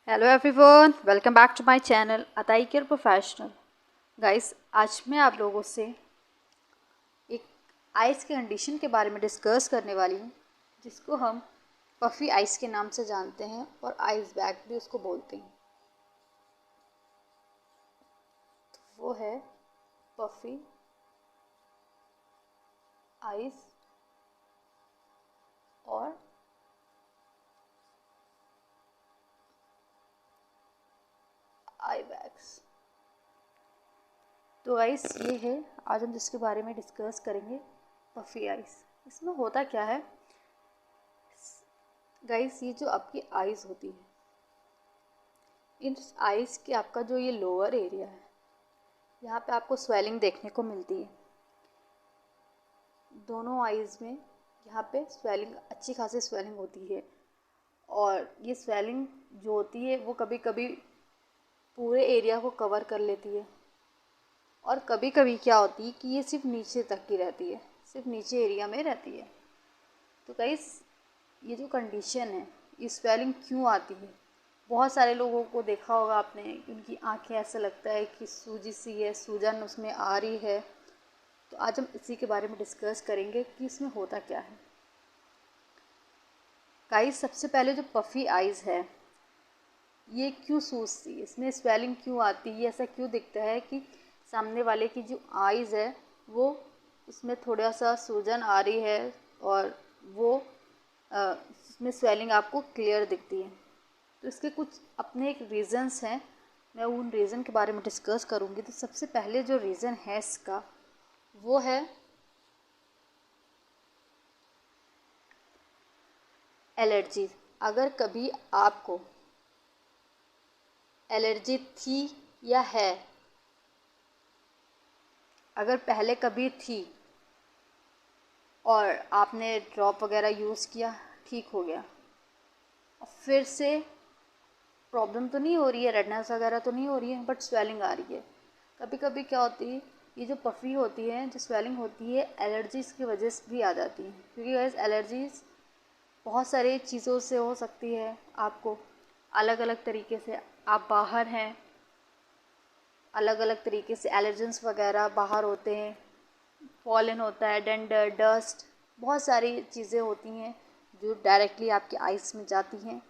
Hello everyone, welcome back to my channel अताई care professional. Guys, आज मैं आप लोगों से एक आइस के कंडीशन के बारे में डिस्कस करने वाली हूँ, जिसको हम पफ़ी आइस के नाम से जानते हैं और आइस बैग भी उसको बोलते हैं। तो वो है पफ़ी आइस और आई बैग्स। तो गाइस, ये है आज हम जिसके बारे में डिस्कस करेंगे, पफ़ी आइस। इसमें होता क्या है गाइस, ये जो आपकी आइज़ होती है, इन आइज़ के आपका जो ये लोअर एरिया है, यहाँ पे आपको स्वेलिंग देखने को मिलती है। दोनों आइज़ में यहाँ पे स्वेलिंग, अच्छी खासी स्वेलिंग होती है। और ये स्वेलिंग जो होती है वो कभी कभी पूरे एरिया को कवर कर लेती है, और कभी कभी क्या होती है कि ये सिर्फ नीचे तक की रहती है, सिर्फ नीचे एरिया में रहती है। तो गाइस, ये जो कंडीशन है, ये स्वेलिंग क्यों आती है? बहुत सारे लोगों को देखा होगा आपने, उनकी आंखें ऐसा लगता है कि सूजी सी है, सूजन उसमें आ रही है। तो आज हम इसी के बारे में डिस्कस करेंगे कि इसमें होता क्या है। गाइस, सबसे पहले जो पफ़ी आइज़ है, ये क्यों सूजती है, इसमें स्वेलिंग क्यों आती है, ऐसा क्यों दिखता है कि सामने वाले की जो आइज़ है वो उसमें थोड़ा सा सूजन आ रही है, और वो उसमें स्वेलिंग आपको क्लियर दिखती है। तो इसके कुछ अपने एक रीज़न्स हैं, मैं उन रीज़न के बारे में डिस्कस करूँगी। तो सबसे पहले जो रीज़न है इसका, वो है एलर्जी। अगर कभी आपको एलर्जी थी या है, अगर पहले कभी थी और आपने ड्रॉप वगैरह यूज़ किया, ठीक हो गया, और फिर से प्रॉब्लम तो नहीं हो रही है, रेडनेस वगैरह तो नहीं हो रही है, बट स्वेलिंग आ रही है। कभी कभी क्या होती है, ये जो पफ़ी होती है, जो स्वेलिंग होती है, एलर्जीज़ की वजह से भी आ जाती है। क्योंकि गाइस, एलर्जीज़ बहुत सारी चीज़ों से हो सकती है। आपको अलग अलग तरीके से, आप बाहर हैं, अलग अलग तरीके से एलर्जेंस वगैरह बाहर होते हैं, पॉलन होता है, डेंडर, डस्ट, बहुत सारी चीज़ें होती हैं जो डायरेक्टली आपकी आइज़ में जाती हैं,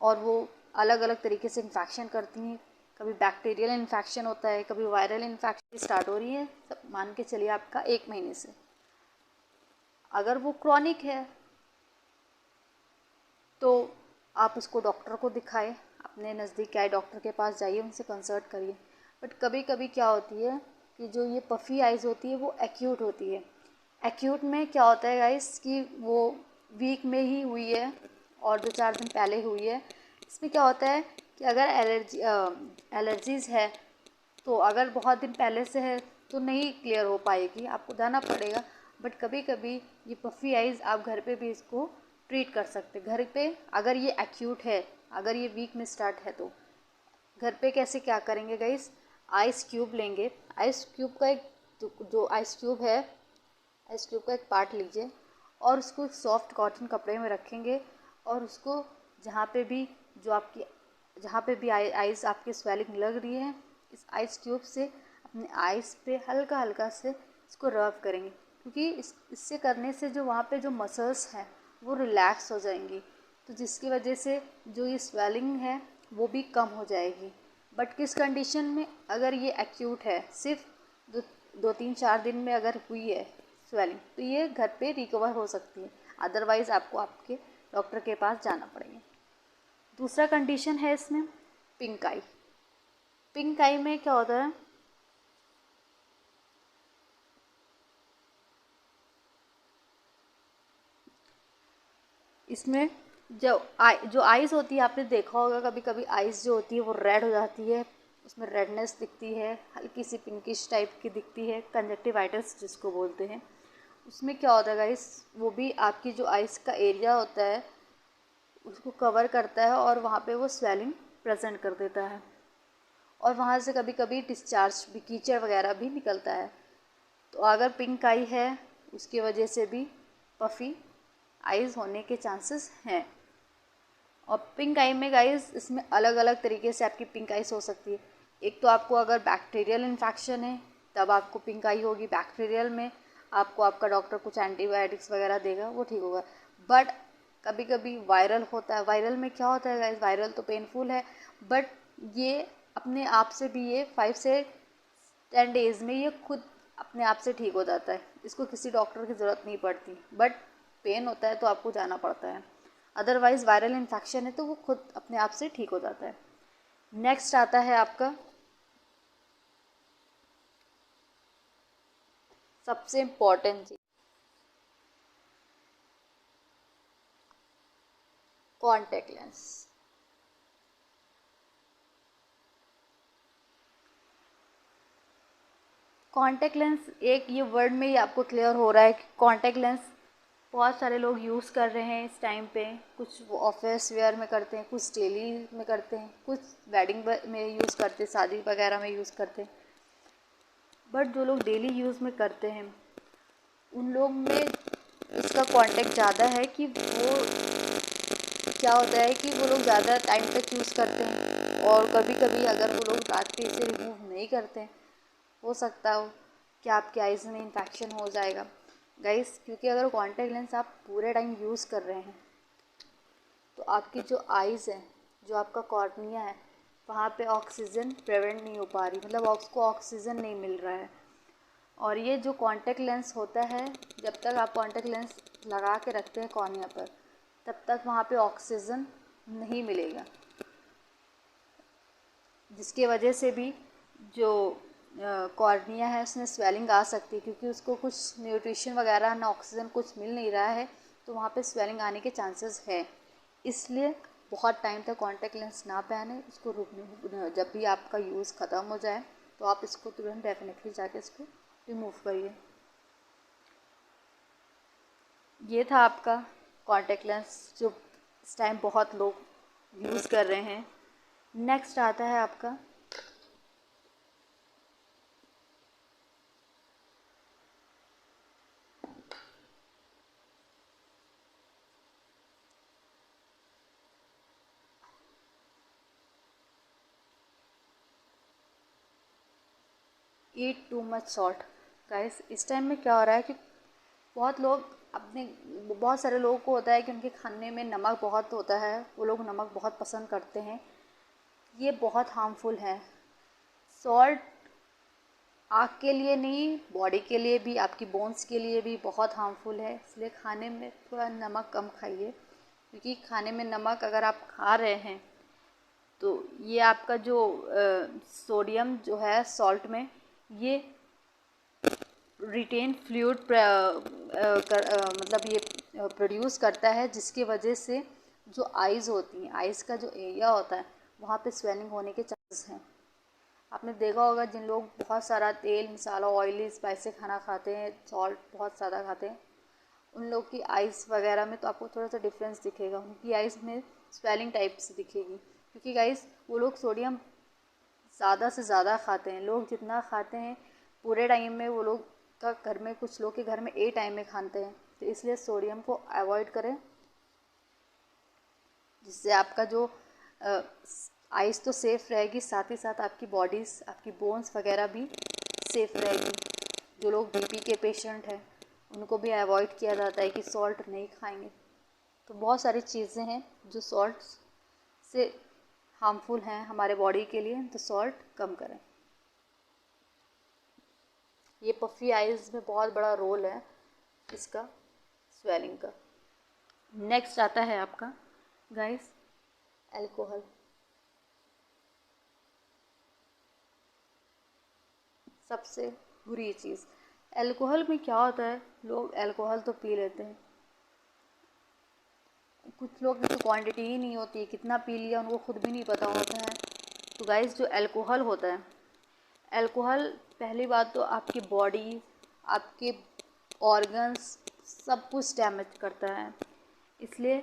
और वो अलग अलग तरीके से इन्फेक्शन करती हैं। कभी बैक्टीरियल इन्फेक्शन होता है, कभी वायरल इन्फेक्शन स्टार्ट हो रही है, सब मान के चलिए आपका 1 महीने से। अगर वो क्रॉनिक है तो आप उसको डॉक्टर को दिखाएं, अपने नज़दीक के आई डॉक्टर के पास जाइए, उनसे कंसल्ट करिए। बट कभी कभी क्या होती है कि जो ये पफ़ी आइज़ होती है वो एक्यूट होती है। एक्यूट में क्या होता है गाइस कि वो वीक में ही हुई है और 2-4 दिन पहले हुई है। इसमें क्या होता है कि अगर एलर्जीज़ है, तो अगर बहुत दिन पहले से है तो नहीं क्लियर हो पाएगी, आपको जाना पड़ेगा। बट कभी कभी ये पफ़ी आइज़ आप घर पे भी इसको ट्रीट कर सकते हैं। घर पे अगर ये एक्यूट है, अगर ये वीक में स्टार्ट है, तो घर पे कैसे क्या करेंगे गाइस, आइस क्यूब लेंगे। आइस क्यूब का एक जो आइस क्यूब है, आइस क्यूब का एक पार्ट लीजिए और उसको एक सॉफ्ट कॉटन कपड़े में रखेंगे, और उसको जहाँ पे भी जो आपकी जहाँ पे भी आइस आपकी स्वेलिंग लग रही है, इस आइस क्यूब से अपने आइस पे हल्का हल्का से इसको रब करेंगे। क्योंकि इससे करने से जो वहाँ पे जो मसल्स हैं वो रिलैक्स हो जाएंगी, तो जिसकी वजह से जो ये स्वेलिंग है वो भी कम हो जाएगी। बट किस कंडीशन में, अगर ये एक्यूट है, सिर्फ 2-3-4 दिन में अगर हुई है स्वेलिंग, तो ये घर पे रिकवर हो सकती है। अदरवाइज़ आपको आपके डॉक्टर के पास जाना पड़ेगा। दूसरा कंडीशन है इसमें पिंक आई। पिंक आई में क्या होता है, इसमें जो आइज़ होती है, आपने देखा होगा कभी कभी आइज़ जो होती है वो रेड हो जाती है, उसमें रेडनेस दिखती है, हल्की सी पिंकिश टाइप की दिखती है, कंजक्टिवाइटिस जिसको बोलते हैं। उसमें क्या होता है गाइस, वो भी आपकी जो आइज़ का एरिया होता है उसको कवर करता है, और वहाँ पे वो स्वेलिंग प्रेजेंट कर देता है, और वहाँ से कभी कभी डिस्चार्ज भी, कीचड़ वगैरह भी निकलता है। तो अगर पिंक आई है, उसकी वजह से भी पफ़ी आइज़ होने के चांसेस हैं। और पिंक आई में गाइस इसमें अलग अलग तरीके से आपकी पिंक आइज हो सकती है। एक तो आपको अगर बैक्टीरियल इन्फेक्शन है तब आपको पिंक आई होगी, बैक्टीरियल में आपको आपका डॉक्टर कुछ एंटीबायोटिक्स वगैरह देगा, वो ठीक होगा। बट कभी कभी वायरल होता है। वायरल में क्या होता है गाइस, वायरल तो पेनफुल है, बट ये अपने आप से भी ये 5 से 10 डेज़ में ये खुद अपने आप से ठीक हो जाता है। इसको किसी डॉक्टर की ज़रूरत नहीं पड़ती, बट पेन होता है तो आपको जाना पड़ता है। अदरवाइज़ वायरल इन्फेक्शन है तो वो खुद अपने आप से ठीक हो जाता है। नेक्स्ट आता है आपका सबसे इम्पॉर्टेंट चीज़, कॉन्टैक्ट लेंस। कॉन्टैक्ट लेंस एक ये वर्ड में ही आपको क्लियर हो रहा है कि कॉन्टैक्ट लेंस बहुत सारे लोग यूज़ कर रहे हैं इस टाइम पे। कुछ वो ऑफिस वेयर में करते हैं, कुछ डेली में करते हैं, कुछ वेडिंग में यूज़ करते हैं, शादी वगैरह में यूज़ करते हैं। बट जो लोग डेली यूज़ में करते हैं उन लोग में इसका कॉन्टैक्ट ज़्यादा है कि वो क्या होता है कि वो लोग ज़्यादा टाइम तक यूज़ करते हैं। और कभी कभी अगर वो लोग रात पे इसे रिमूव नहीं करते हैं, हो सकता हो कि आपके आइज़ में इन्फेक्शन हो जाएगा गाइस। क्योंकि अगर कॉन्टैक्ट लेंस आप पूरे टाइम यूज़ कर रहे हैं तो आपकी जो आइज़ है, जो आपका कॉर्निया है, वहाँ पे ऑक्सीजन प्रिवेंट नहीं हो पा रही, मतलब उसको ऑक्सीजन नहीं मिल रहा है। और ये जो कॉन्टैक्ट लेंस होता है, जब तक आप कॉन्टैक्ट लेंस लगा के रखते हैं कॉर्निया पर, तब तक वहाँ पे ऑक्सीजन नहीं मिलेगा, जिसकी वजह से भी जो कॉर्निया है उसमें स्वेलिंग आ सकती है। क्योंकि उसको कुछ न्यूट्रिशन वगैरह ना ऑक्सीजन कुछ मिल नहीं रहा है, तो वहाँ पे स्वेलिंग आने के चांसेस है। इसलिए बहुत टाइम तक कॉन्टैक्ट लेंस ना पहने, उसको रुकने, जब भी आपका यूज़ ख़त्म हो जाए तो आप इसको तुरंत डेफिनेटली जाके इसको रिमूव करिए। ये था आपका कॉन्टैक्ट लेंस जो इस टाइम बहुत लोग यूज़ कर रहे हैं। नेक्स्ट आता है आपका ईट टू मच सॉल्ट। गाइस इस टाइम में क्या हो रहा है कि बहुत लोग अपने बहुत सारे लोगों को होता है कि उनके खाने में नमक बहुत होता है, वो लोग नमक बहुत पसंद करते हैं। ये बहुत हार्मफुल है। सॉल्ट आँख के लिए नहीं, बॉडी के लिए भी, आपकी बोन्स के लिए भी बहुत हार्मफुल है। इसलिए खाने में थोड़ा नमक कम खाइए। क्योंकि खाने में नमक अगर आप खा रहे हैं तो ये आपका जो सोडियम जो है सॉल्ट में, ये रिटेन फ्लूइड मतलब ये प्रोड्यूस करता है, जिसकी वजह से जो आइज़ होती हैं, आइज़ का जो एरिया होता है वहाँ पे स्वेलिंग होने के चांसेस हैं। आपने देखा होगा जिन लोग बहुत सारा तेल मसाला ऑयली स्पाइसी खाना खाते हैं, सॉल्ट बहुत ज़्यादा खाते हैं, उन लोग की आइज़ वगैरह में तो आपको थोड़ा सा डिफरेंस दिखेगा, उनकी आइज़ में स्वेलिंग टाइप से दिखेगी। क्योंकि गाइस वो लोग सोडियम ज़्यादा से ज़्यादा खाते हैं। लोग जितना खाते हैं पूरे टाइम में, वो लोग का घर में, कुछ लोग के घर में ए टाइम में खाते हैं, तो इसलिए सोडियम को अवॉइड करें, जिससे आपका जो आइज़ तो सेफ़ रहेगी, साथ ही साथ आपकी बॉडीज़, आपकी बोन्स वगैरह भी सेफ़ रहेगी। जो लोग बीपी के पेशेंट हैं उनको भी अवॉइड किया जाता है कि सॉल्ट नहीं खाएंगे। तो बहुत सारी चीज़ें हैं जो सॉल्ट से हार्मफुल हैं हमारे बॉडी के लिए, तो सॉल्ट कम करें। ये पफ़ी आइज़ में बहुत बड़ा रोल है इसका, स्वेलिंग का। नेक्स्ट आता है आपका गाइस अल्कोहल। सबसे बुरी चीज़ अल्कोहल में क्या होता है, लोग अल्कोहल तो पी लेते हैं, कुछ लोग की क्वांटिटी ही नहीं होती, कितना पी लिया उनको खुद भी नहीं पता होता है। तो गाइस जो अल्कोहल होता है, अल्कोहल पहली बात तो आपकी बॉडी, आपके ऑर्गन्स सब कुछ डैमेज करता है। इसलिए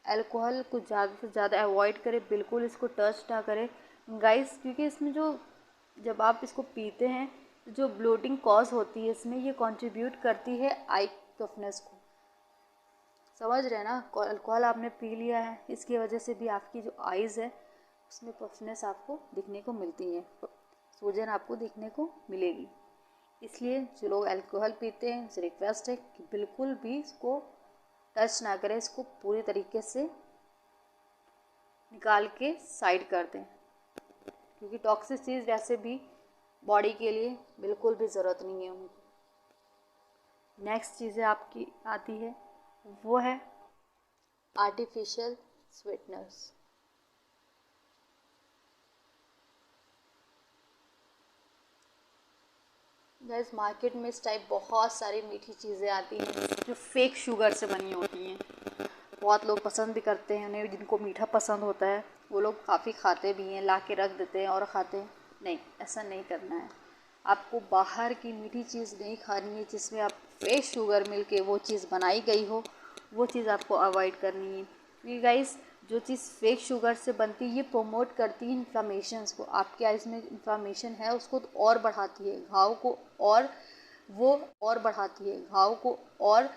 अल्कोहल को ज़्यादा से ज़्यादा अवॉइड करें, बिल्कुल इसको टच ना करें गाइस। क्योंकि इसमें जो जब आप इसको पीते हैं तो जो ब्लोटिंग कॉज होती है इसमें, ये कंट्रीब्यूट करती है आई टफनेस को। समझ रहे हैं ना, अल्कोहल आपने पी लिया है, इसकी वजह से भी आपकी जो आइज़ है उसमें पफनेस आपको दिखने को मिलती है, सूजन आपको दिखने को मिलेगी। इसलिए जो लोग अल्कोहल पीते हैं उनसे रिक्वेस्ट है कि बिल्कुल भी इसको टच ना करें, इसको पूरी तरीके से निकाल के साइड कर दें, क्योंकि टॉक्सिक चीज़ वैसे भी बॉडी के लिए बिल्कुल भी ज़रूरत नहीं है उनको। नेक्स्ट चीज़ें आपकी आती है वो है आर्टिफिशियल स्वीटनर्स। गैस मार्केट में इस टाइप बहुत सारी मीठी चीज़ें आती हैं जो फेक शुगर से बनी होती हैं। बहुत लोग पसंद भी करते हैं उन्हें, जिनको मीठा पसंद होता है वो लोग काफ़ी खाते भी हैं, ला के रख देते हैं और खाते हैं। नहीं, ऐसा नहीं करना है। आपको बाहर की मीठी चीज़ नहीं खानी है जिसमें आप फ्रेश शुगर मिल के वो चीज़ बनाई गई हो, वो चीज़ आपको अवॉइड करनी है। क्योंकि गाइस जो चीज़ फेक शुगर से बनती है ये प्रोमोट करती है इन्फ्लामेशंस को। आपके आइज़ में इन्फ्लामेशन है उसको तो और बढ़ाती है, घाव को और वो और बढ़ाती है, घाव को और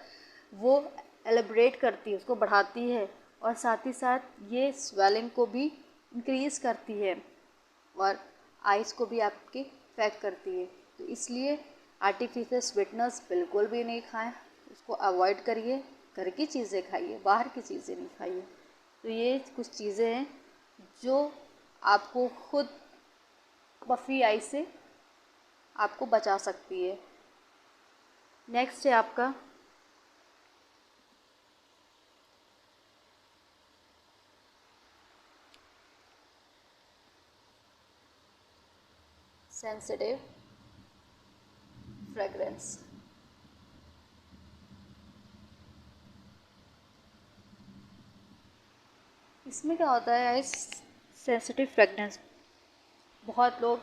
वो एलिब्रेट करती है, उसको बढ़ाती है, और साथ ही साथ ये स्वेलिंग को भी इंक्रीज़ करती है और आइज़ को भी आपके इफेक्ट करती है। तो इसलिए आर्टिफिशियल स्वीटनर्स बिल्कुल भी नहीं खाएं, उसको अवॉइड करिए, घर की चीज़ें खाइए, बाहर की चीज़ें नहीं खाइए। तो ये कुछ चीज़ें हैं जो आपको खुद पफी आई से आपको बचा सकती है। नेक्स्ट है आपका सेंसिटिव फ्रेगरेंस। इसमें क्या होता है इस सेंसिटिव फ्रेगरेंस, बहुत लोग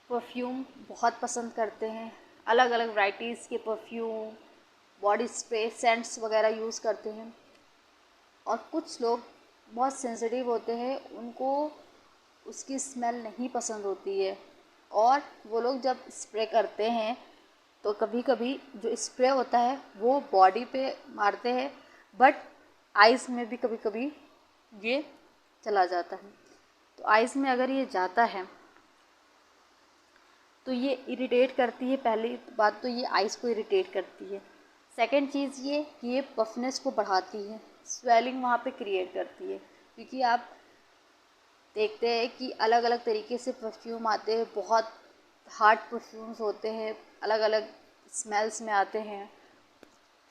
परफ्यूम बहुत पसंद करते हैं, अलग अलग वैराइटीज़ के परफ्यूम, बॉडी स्प्रे, सेंट्स वगैरह यूज़ करते हैं। और कुछ लोग बहुत सेंसिटिव होते हैं, उनको उसकी स्मेल नहीं पसंद होती है, और वो लोग जब स्प्रे करते हैं तो कभी कभी जो स्प्रे होता है वो बॉडी पे मारते हैं, बट आइज़ में भी कभी कभी ये चला जाता है। तो आइज़ में अगर ये जाता है तो ये इरिटेट करती है। पहली बात तो ये आइज़ को इरिटेट करती है। सेकंड चीज़ ये कि ये पफनेस को बढ़ाती है, स्वेलिंग वहाँ पे क्रिएट करती है। क्योंकि आप देखते हैं कि अलग अलग तरीके से परफ्यूम आते हैं, बहुत हार्ड परफ्यूम्स होते हैं, अलग अलग स्मेल्स में आते हैं,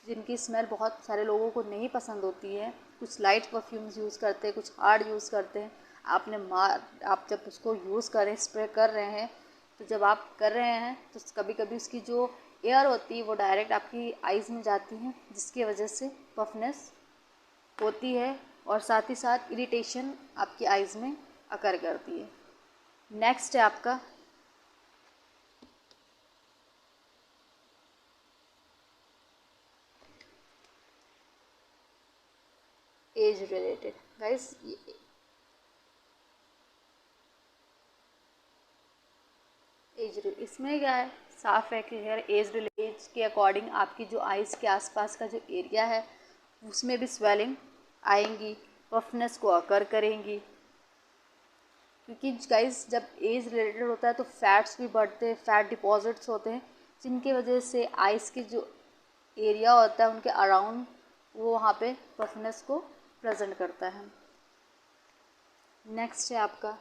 जिनकी स्मेल बहुत सारे लोगों को नहीं पसंद होती है। कुछ लाइट परफ्यूम्स यूज़ करते हैं, कुछ हार्ड यूज़ करते हैं। आप जब उसको यूज़ करें, स्प्रे कर रहे हैं, तो जब आप कर रहे हैं तो कभी कभी उसकी जो एयर होती है वो डायरेक्ट आपकी आइज़ में जाती है, जिसकी वजह से पफनेस होती है और साथ ही साथ इरिटेशन आपकी आइज़ में अकर करती है। नेक्स्ट है आपका एज रिलेटेड। गाइस इसमें क्या है, साफ है कि एज के अकॉर्डिंग आपकी जो आइज़ के आसपास का जो एरिया है उसमें भी स्वेलिंग आएंगी, पफनेस को अकर करेंगी। क्योंकि गाइस जब एज रिलेटेड होता है तो फैट्स भी बढ़ते हैं, फैट डिपॉजिट्स होते हैं, जिनकी वजह से आइज़ के जो एरिया होता है उनके अराउंड वो वहाँ पे पफनेस को प्रेजेंट करता है। नेक्स्ट है आपका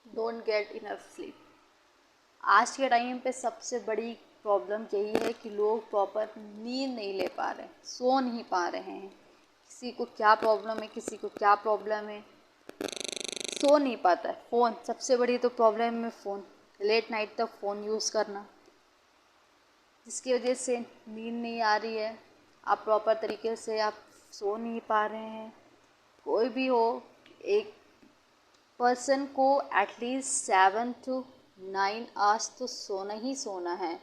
डोंट गेट इनफ स्लीप। आज के टाइम पे सबसे बड़ी प्रॉब्लम यही है कि लोग प्रॉपर नींद नहीं ले पा रहे, सो नहीं पा रहे हैं। किसी को क्या प्रॉब्लम है, किसी को क्या प्रॉब्लम है, सो नहीं पाता है। फ़ोन सबसे बड़ी तो प्रॉब्लम है, फ़ोन लेट नाइट तक फ़ोन यूज़ करना, जिसकी वजह से नींद नहीं आ रही है, आप प्रॉपर तरीके से आप सो नहीं पा रहे हैं। कोई भी हो, एक पर्सन को एटलीस्ट 7 to 9 आवर्स तो सोना ही सोना है।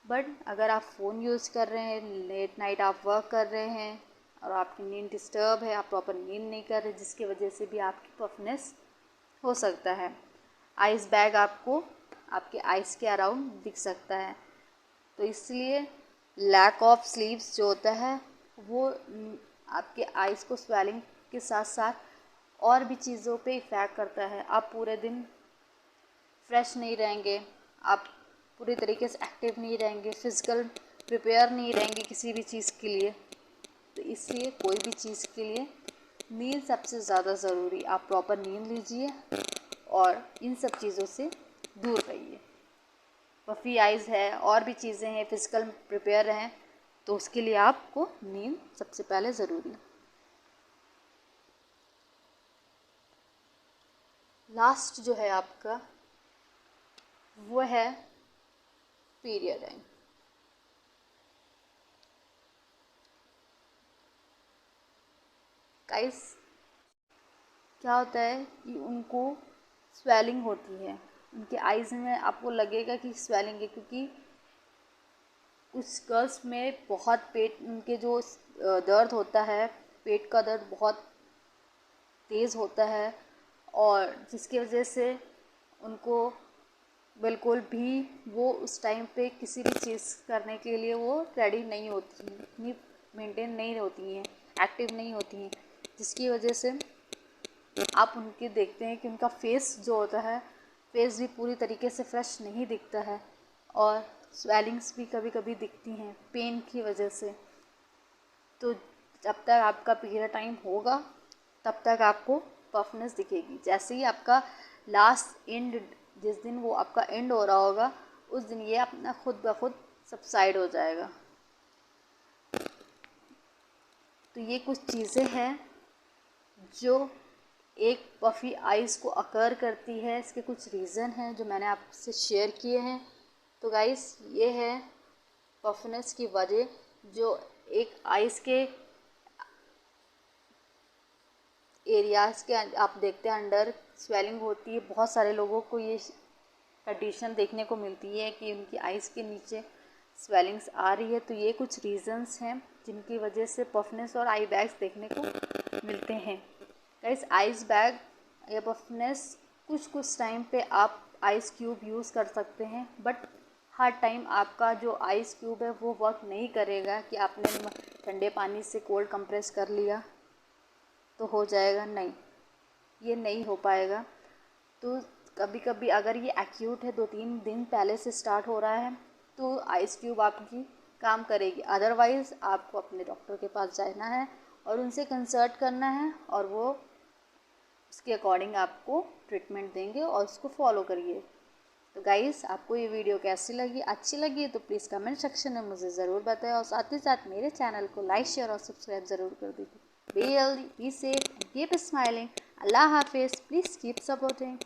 बट अगर आप फ़ोन यूज़ कर रहे हैं, लेट नाइट आप वर्क कर रहे हैं और आपकी नींद डिस्टर्ब है, आप प्रॉपर नींद नहीं कर रहे, जिसकी वजह से भी आपकी पफनेस हो सकता है। आइस बैग आपको आपके आइस के अराउंड दिख सकता है। तो इसलिए लैक ऑफ स्लीप्स जो होता है वो आपके आइस को स्वेलिंग के साथ साथ और भी चीज़ों पे इफ़ेक्ट करता है। आप पूरे दिन फ्रेश नहीं रहेंगे, आप पूरी तरीके से एक्टिव नहीं रहेंगे, फिज़िकल प्रिपेयर नहीं रहेंगे किसी भी चीज़ के लिए। तो इसलिए कोई भी चीज़ के लिए नींद सबसे ज़्यादा ज़रूरी। आप प्रॉपर नींद लीजिए और इन सब चीज़ों से दूर रहिए। पफी आइज़ है और भी चीज़ें हैं, फिज़िकल प्रिपेयर रहें, तो उसके लिए आपको नींद सबसे पहले ज़रूरी। लास्ट जो है आपका वो है पीरियड टाइम। गाइस क्या होता है कि उनको स्वेलिंग होती है, उनके आइज़ में आपको लगेगा कि स्वेलिंग है, क्योंकि कुछ गर्ल्स में बहुत पेट, उनके जो दर्द होता है, पेट का दर्द बहुत तेज़ होता है और जिसकी वजह से उनको बिल्कुल भी वो उस टाइम पे किसी भी चीज़ करने के लिए वो रेडी नहीं होती हैं, इतनी मेंटेन नहीं होती हैं, एक्टिव नहीं होती हैं, जिसकी वजह से आप उनके देखते हैं कि उनका फेस जो होता है, फेस भी पूरी तरीके से फ्रेश नहीं दिखता है और स्वेलिंग्स भी कभी कभी दिखती हैं पेन की वजह से। तो जब तक आपका पीरियड टाइम होगा तब तक आपको पफनेस दिखेगी। जैसे ही आपका लास्ट एंड, जिस दिन वो आपका एंड हो रहा होगा, उस दिन ये अपना खुद ब खुद सबसाइड हो जाएगा। तो ये कुछ चीज़ें हैं जो एक पफ़ी आइज़ को अकर करती है। इसके कुछ रीज़न हैं जो मैंने आपसे शेयर किए हैं। तो गाइस ये है पफनेस की वजह, जो एक आइज़ के एरियाज़ के आप देखते हैं अंडर स्वेलिंग होती है। बहुत सारे लोगों को ये कंडीशन देखने को मिलती है कि उनकी आइज़ के नीचे स्वेलिंग्स आ रही है। तो ये कुछ रीज़न्स हैं जिनकी वजह से पफनेस और आई बैग्स देखने को मिलते हैं। गाइस आइस बैग या पफनेस कुछ टाइम पे आप आइस क्यूब यूज़ कर सकते हैं, बट हर टाइम आपका जो आइस क्यूब है वो वर्क नहीं करेगा कि आपने ठंडे पानी से कोल्ड कंप्रेस कर लिया तो हो जाएगा, नहीं, ये नहीं हो पाएगा। तो कभी कभी अगर ये एक्यूट है, 2-3 दिन पहले से स्टार्ट हो रहा है, तो आइस क्यूब आपकी काम करेगी। अदरवाइज़ आपको अपने डॉक्टर के पास जाना है और उनसे कंसल्ट करना है और वो उसके अकॉर्डिंग आपको ट्रीटमेंट देंगे और उसको फॉलो करिए। तो गाइस आपको ये वीडियो कैसी लगी, अच्छी लगी तो प्लीज़ कमेंट सेक्शन में मुझे ज़रूर बताएं और साथ ही साथ मेरे चैनल को लाइक शेयर और सब्सक्राइब ज़रूर कर दीजिए। Be healthy, be safe and keep smiling. अल्लाह हाफिज़। Please keep supporting.